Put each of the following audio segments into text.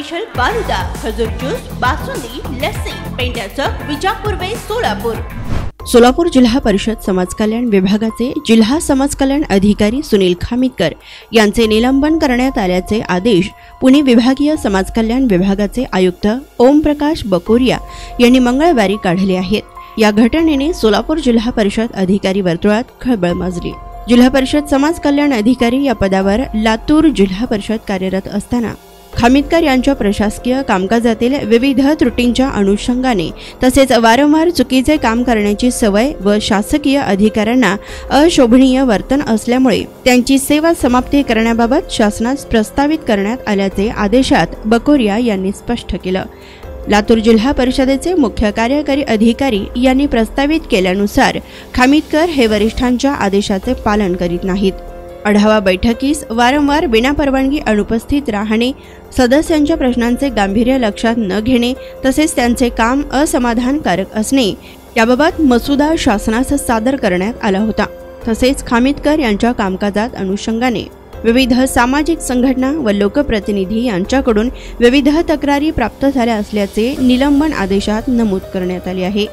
Special falooda, खजूर juice, basundi, lassi, पेंड्याचं Vijapur वे सोलापूर। सोलापूर जिल्हा परिषद समाज कल्याण विभागाचे जिल्हा समाज कल्याण अधिकारी सुनील खामितकर यांचे निलंबन करण्यात आल्याचे आदेश पुणे विभागीय समाज कल्याण विभागाचे आयुक्त ओमप्रकाश बकोरिया यांनी मंगळवारी काढले आहेत। या घटनेने सोलापूर जिल्हा परिषद अधिकारी वर्तुळात खळबळ माजली। जिल्हा परिषद समाज कल्याण अधिकारी या पदावर लातूर जिल्हा परिषद कार्यरत असताना खामितकर यांच्या प्रशासकीय कामकाजातील विविध त्रुटींच्या अनुषंगाने तसेच वारंवार चुकीचे काम करण्याची सवय व शासकीय अधिकाऱ्यांना अशोभनीय वर्तन असल्यामुळे त्यांची सेवा समाप्ती करण्याबाबत शासनास प्रस्तावित करण्यात आल्याचे आदेशात बकोरिया यांनी स्पष्ट केलं। लातूर जिल्हा परिषदेचे मुख्य कार्यकारी अधिकारी यांनी प्रस्तावित केल्यानुसार खामितकर हे वरिष्ठांच्या आदेशाचे पालन करीत नाहीत। आढावा बैठकीस वारंवार विनापरवानगी अनुपस्थित राहणे, सदस्यांच्या प्रश्नांचे गांभीर्य लक्षात न घेणे तसेच त्यांचे काम असमाधानकारक असणे याबाबत मसुदा शासनास सादर करण्यात आला होता। तसेच खामितकर यांच्या कामकाजात अनुषंगाने विविध सामाजिक संघटना व लोकप्रतिनिधी यांच्याकडून विविध तक्रारी प्राप्त झाल्या असल्याचे निलंबन आदेशात नमूद करण्यात आले आहे।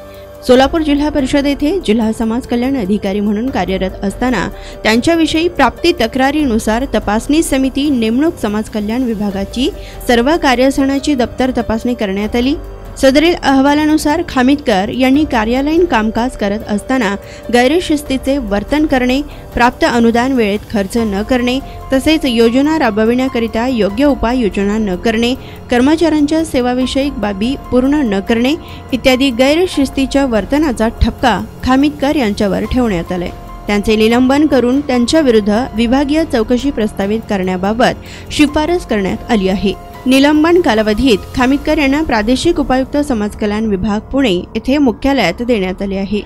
सोलापूर जिल्हा परिषद येथे जिल्हा समाज कल्याण अधिकारी म्हणून कार्यरत असताना त्यांच्याविषयी प्राप्ती तक्रारीनुसार तपासणी समिती नेमणूक समाज कल्याण विभागाची सर्व कार्यस्थानाची दप्तर तपासणी करण्यात आली। सदरील अहवालानुसार खामितकर यांनी कार्यालयीन कामकाज करत असताना गैरशिस्तीचे वर्तन करणे, प्राप्त अनुदान वेळेत खर्च न करणे तसेच योजना राबविण्याकरिता योग्य उपाययोजना न करणे, कर्मचाऱ्यांच्या सेवाविषयक बाबी पूर्ण न करणे इत्यादी गैरशिस्तीच्या वर्तनाचा ठपका खामितकर यांच्यावर ठेवण्यात आलाय। त्यांचे निलंबन करून त्यांच्या विरुद्ध विभागीय चौकशी प्रस्तावित करण्याबाबत शिफारस करण्यात आली आहे। निलंबन कालावधीत खामितकर यांना प्रादेशिक उपायुक्त समाज कल्याण विभाग पुणे येथे मुख्यालयात देण्यात आले आहे।